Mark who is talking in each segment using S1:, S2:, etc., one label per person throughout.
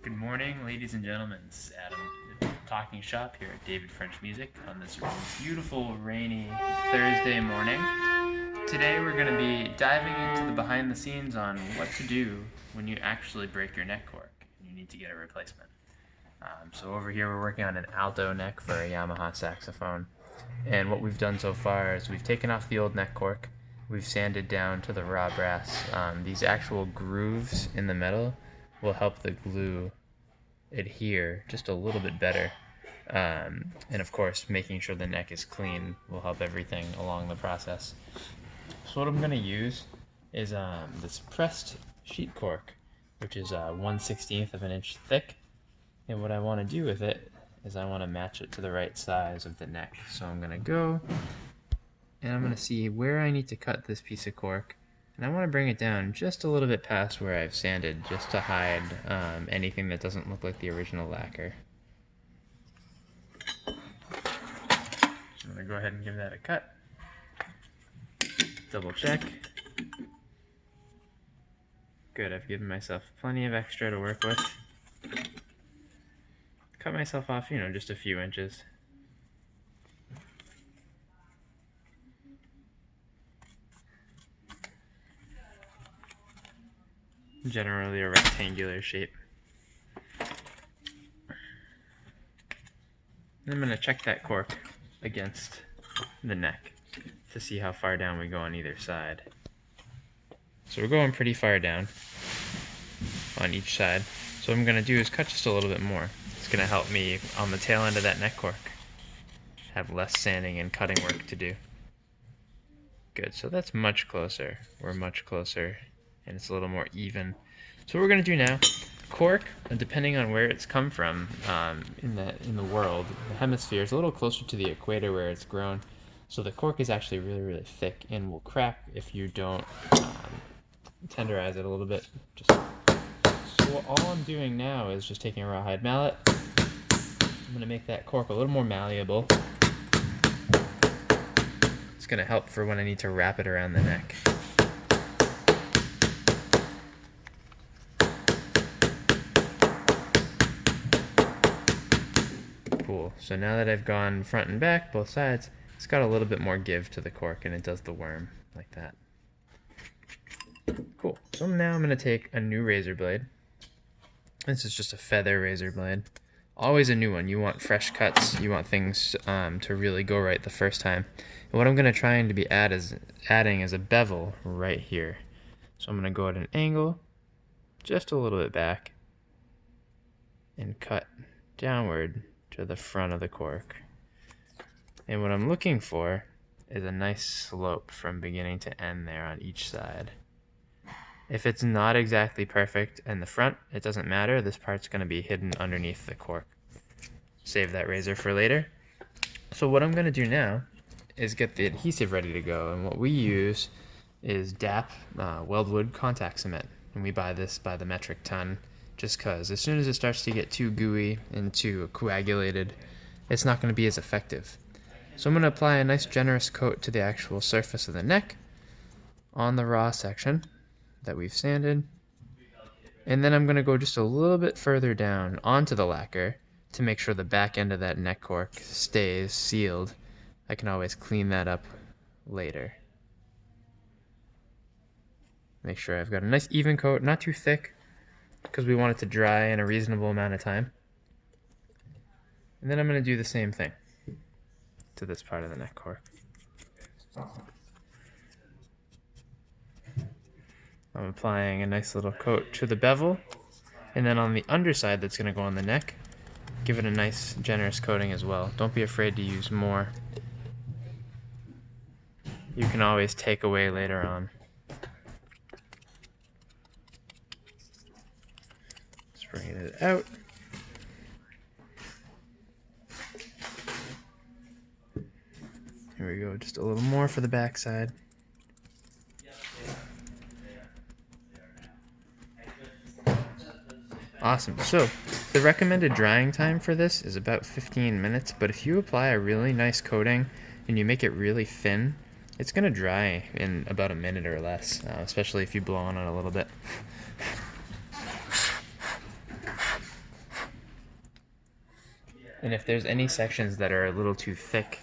S1: Good morning, ladies and gentlemen. It's Adam, the Talking Shop here at David French Music on this beautiful, rainy Thursday morning. Today we're going to be diving into the behind the scenes on what to do when you actually break your neck cork and you need to get a replacement. So over here we're working on an Alto neck for a Yamaha saxophone. And what we've done so far is we've taken off the old neck cork, we've sanded down to the raw brass. These actual grooves in the metal will help the glue adhere just a little bit better. And of course, making sure the neck is clean will help everything along the process. So what I'm going to use is this pressed sheet cork, which is 1/16 of an inch thick. And what I want to do with it is I want to match it to the right size of the neck. So I'm going to go and I'm going to see where I need to cut this piece of cork. And I want to bring it down just a little bit past where I've sanded, just to hide anything that doesn't look like the original lacquer. So I'm going to go ahead and give that a cut. Double check. Good, I've given myself plenty of extra to work with. Cut myself off, just a few inches. Generally a rectangular shape. I'm going to check that cork against the neck to see how far down we go on either side. So we're going pretty far down on each side. So what I'm going to do is cut just a little bit more. It's going to help me on the tail end of that neck cork have less sanding and cutting work to do. Good, so that's much closer. We're much closer. And it's a little more even. So what we're going to do now, cork, depending on where it's come from in the world, the hemisphere is a little closer to the equator where it's grown. So the cork is actually really, really thick and will crack if you don't tenderize it a little bit. So all I'm doing now is just taking a rawhide mallet. I'm going to make that cork a little more malleable. It's going to help for when I need to wrap it around the neck. Cool. So now that I've gone front and back, both sides, it's got a little bit more give to the cork and it does the worm like that. Cool. So now I'm going to take a new razor blade. This is just a feather razor blade. Always a new one. You want fresh cuts. You want things to really go right the first time. And what I'm going to try and be adding is a bevel right here. So I'm going to go at an angle, just a little bit back, and cut downward to the front of the cork. And what I'm looking for is a nice slope from beginning to end there on each side. If it's not exactly perfect in the front, it doesn't matter. This part's going to be hidden underneath the cork. Save that razor for later. So what I'm going to do now is get the adhesive ready to go. And what we use is DAP Weldwood contact cement. And we buy this by the metric ton. Just because as soon as it starts to get too gooey and too coagulated, it's not going to be as effective. So I'm going to apply a nice generous coat to the actual surface of the neck on the raw section that we've sanded. And then I'm going to go just a little bit further down onto the lacquer to make sure the back end of that neck cork stays sealed. I can always clean that up later. Make sure I've got a nice even coat, not too thick, because we want it to dry in a reasonable amount of time. And then I'm going to do the same thing to this part of the neck cork. I'm applying a nice little coat to the bevel, and then on the underside that's going to go on the neck, give it a nice generous coating as well. Don't be afraid to use more. You can always take away later on. Bringing it out. Here we go, just a little more for the back side. Awesome. So the recommended drying time for this is about 15 minutes, but if you apply a really nice coating and you make it really thin, it's going to dry in about a minute or less, especially if you blow on it a little bit. And if there's any sections that are a little too thick,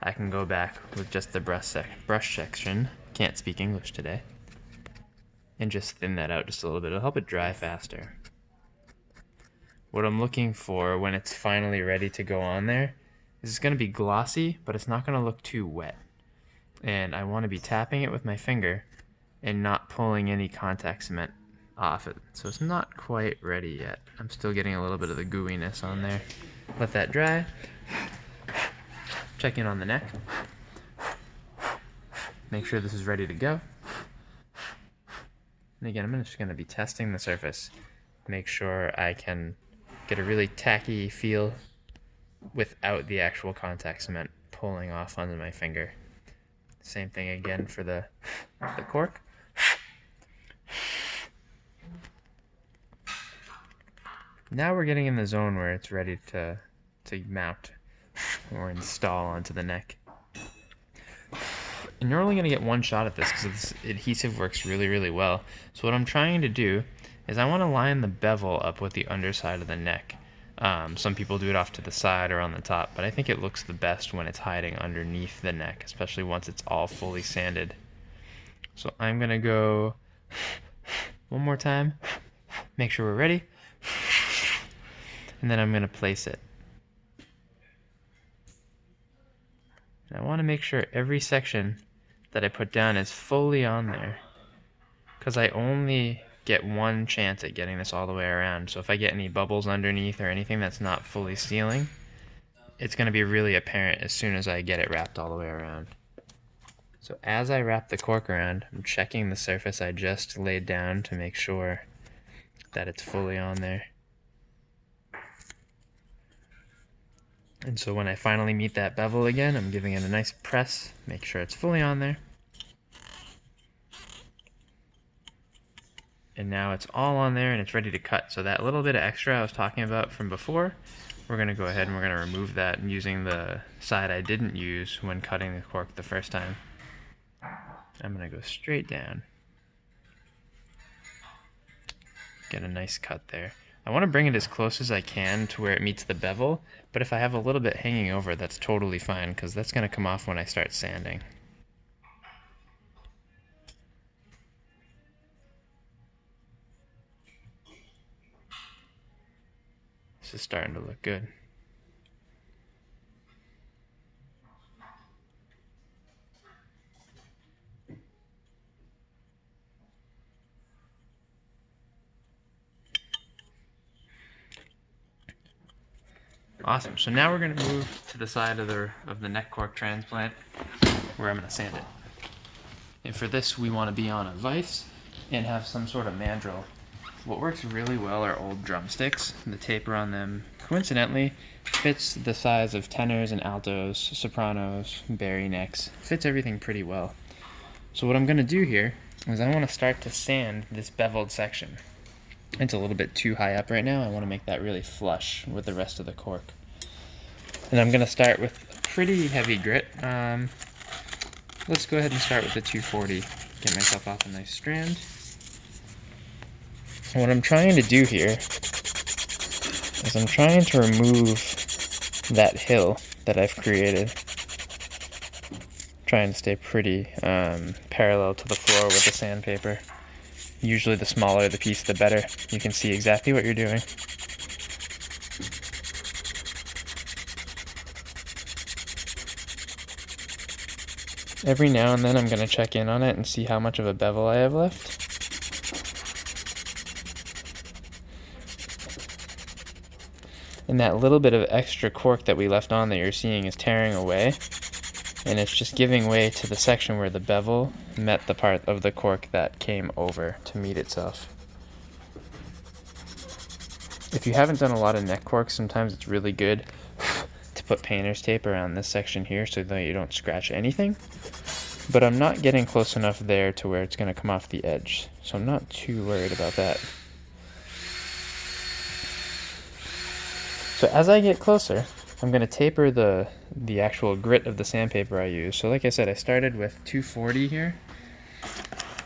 S1: I can go back with just the brush section, can't speak English today, and just thin that out just a little bit. It'll help it dry faster. What I'm looking for when it's finally ready to go on there is it's going to be glossy, but it's not going to look too wet. And I want to be tapping it with my finger and not pulling any contact cement off it. So it's not quite ready yet. I'm still getting a little bit of the gooiness on there. Let that dry. Check in on the neck. Make sure this is ready to go. And again, I'm just going to be testing the surface. Make sure I can get a really tacky feel without the actual contact cement pulling off onto my finger. Same thing again for the cork. Now we're getting in the zone where it's ready to mount or install onto the neck. And you're only going to get one shot at this because this adhesive works really, really well. So what I'm trying to do is I want to line the bevel up with the underside of the neck. Some people do it off to the side or on the top, but I think it looks the best when it's hiding underneath the neck, especially once it's all fully sanded. So I'm going to go one more time, make sure we're ready, and then I'm going to place it. And I want to make sure every section that I put down is fully on there, because I only get one chance at getting this all the way around. So if I get any bubbles underneath or anything that's not fully sealing, it's going to be really apparent as soon as I get it wrapped all the way around. So as I wrap the cork around, I'm checking the surface I just laid down to make sure that it's fully on there. And so when I finally meet that bevel again, I'm giving it a nice press, make sure it's fully on there. And now it's all on there and it's ready to cut. So that little bit of extra I was talking about from before, we're going to go ahead and we're going to remove that using the side I didn't use when cutting the cork the first time. I'm going to go straight down. Get a nice cut there. I want to bring it as close as I can to where it meets the bevel, but if I have a little bit hanging over, that's totally fine because that's going to come off when I start sanding. This is starting to look good. Awesome. So now we're going to move to the side of the neck cork transplant where I'm going to sand it. And for this, we want to be on a vise and have some sort of mandrel. What works really well are old drumsticks. The taper on them, coincidentally, fits the size of tenors and altos, sopranos, bari necks. Fits everything pretty well. So what I'm going to do here is I want to start to sand this beveled section. It's a little bit too high up right now. I want to make that really flush with the rest of the cork. And I'm going to start with a pretty heavy grit. Let's go ahead and start with the 240. Get myself off a nice strand. What I'm trying to do here is I'm trying to remove that hill that I've created. Trying to stay pretty parallel to the floor with the sandpaper. Usually the smaller the piece, the better. You can see exactly what you're doing. Every now and then I'm going to check in on it and see how much of a bevel I have left. And that little bit of extra cork that we left on that you're seeing is tearing away. And it's just giving way to the section where the bevel met the part of the cork that came over to meet itself. If you haven't done a lot of neck corks, sometimes it's really good to put painter's tape around this section here so that you don't scratch anything. But I'm not getting close enough there to where it's going to come off the edge, so I'm not too worried about that. So as I get closer, I'm going to taper the actual grit of the sandpaper I use. So like I said, I started with 240 here.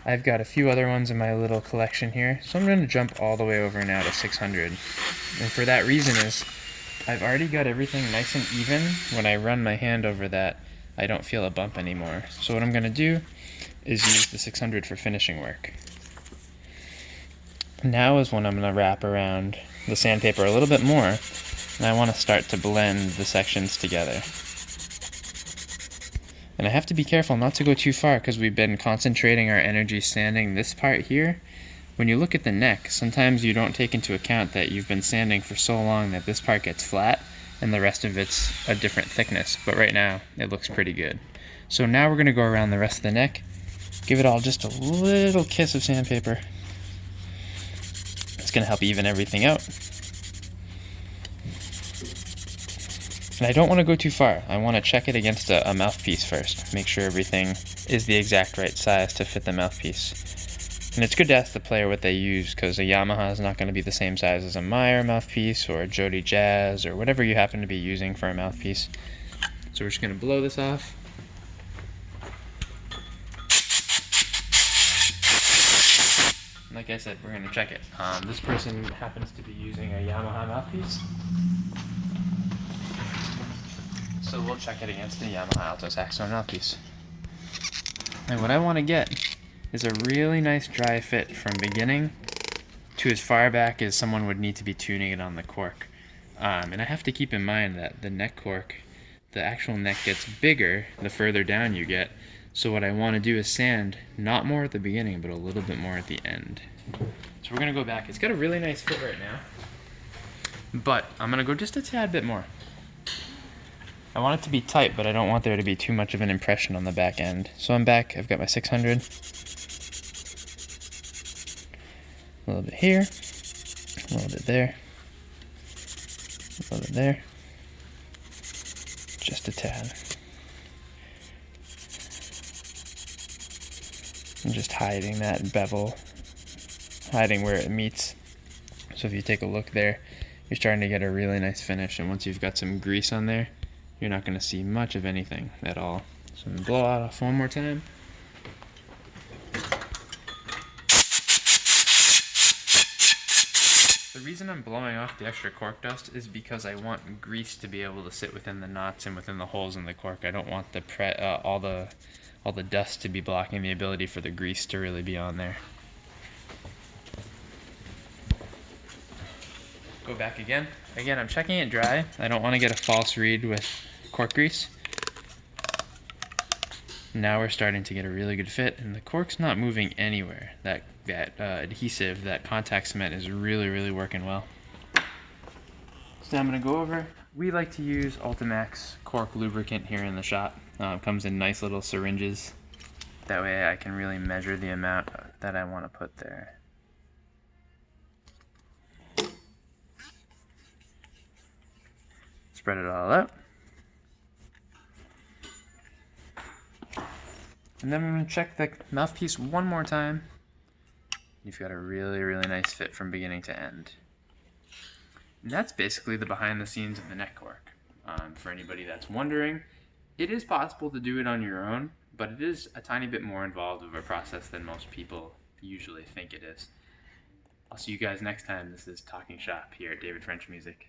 S1: I've got a few other ones in my little collection here, so I'm going to jump all the way over now to 600. And for that reason is, I've already got everything nice and even. When I run my hand over that, I don't feel a bump anymore. So what I'm going to do is use the 600 for finishing work. Now is when I'm going to wrap around the sandpaper a little bit more, and I want to start to blend the sections together. And I have to be careful not to go too far because we've been concentrating our energy sanding this part here. When you look at the neck, sometimes you don't take into account that you've been sanding for so long that this part gets flat and the rest of it's a different thickness. But right now, it looks pretty good. So now we're going to go around the rest of the neck, give it all just a little kiss of sandpaper. It's going to help even everything out. And I don't want to go too far. I want to check it against a mouthpiece first. Make sure everything is the exact right size to fit the mouthpiece. And it's good to ask the player what they use, because a Yamaha is not going to be the same size as a Meyer mouthpiece or a Jody Jazz or whatever you happen to be using for a mouthpiece. So we're just going to blow this off. Like I said, we're going to check it. This person happens to be using a Yamaha mouthpiece. So we'll check it against the Yamaha Alto Saxophone mouthpiece. And what I want to get is a really nice dry fit from beginning to as far back as someone would need to be tuning it on the cork. And I have to keep in mind that the neck cork, the actual neck gets bigger the further down you get. So what I want to do is sand not more at the beginning, but a little bit more at the end. So we're going to go back. It's got a really nice fit right now, but I'm going to go just a tad bit more. I want it to be tight, but I don't want there to be too much of an impression on the back end. So I'm back. I've got my 600. A little bit here, a little bit there, a little bit there, just a tad. I'm just hiding that bevel, hiding where it meets. So if you take a look there, you're starting to get a really nice finish, and once you've got some grease on there, you're not going to see much of anything at all. So I'm going to blow it off one more time. The reason I'm blowing off the extra cork dust is because I want grease to be able to sit within the knots and within the holes in the cork. I don't want all the dust to be blocking the ability for the grease to really be on there. Go back again. Again, I'm checking it dry. I don't want to get a false read with cork grease. Now we're starting to get a really good fit, and the cork's not moving anywhere. That adhesive, that contact cement is really working well. So now I'm going to go over. We like to use Ultimax cork lubricant here in the shop. It comes in nice little syringes. That way I can really measure the amount that I want to put there. Spread it all out. And then I'm going to check the mouthpiece one more time. You've got a really nice fit from beginning to end. And that's basically the behind the scenes of the neck cork. For anybody that's wondering, it is possible to do it on your own, but it is a tiny bit more involved of a process than most people usually think it is. I'll see you guys next time. This is Talking Shop here at David French Music.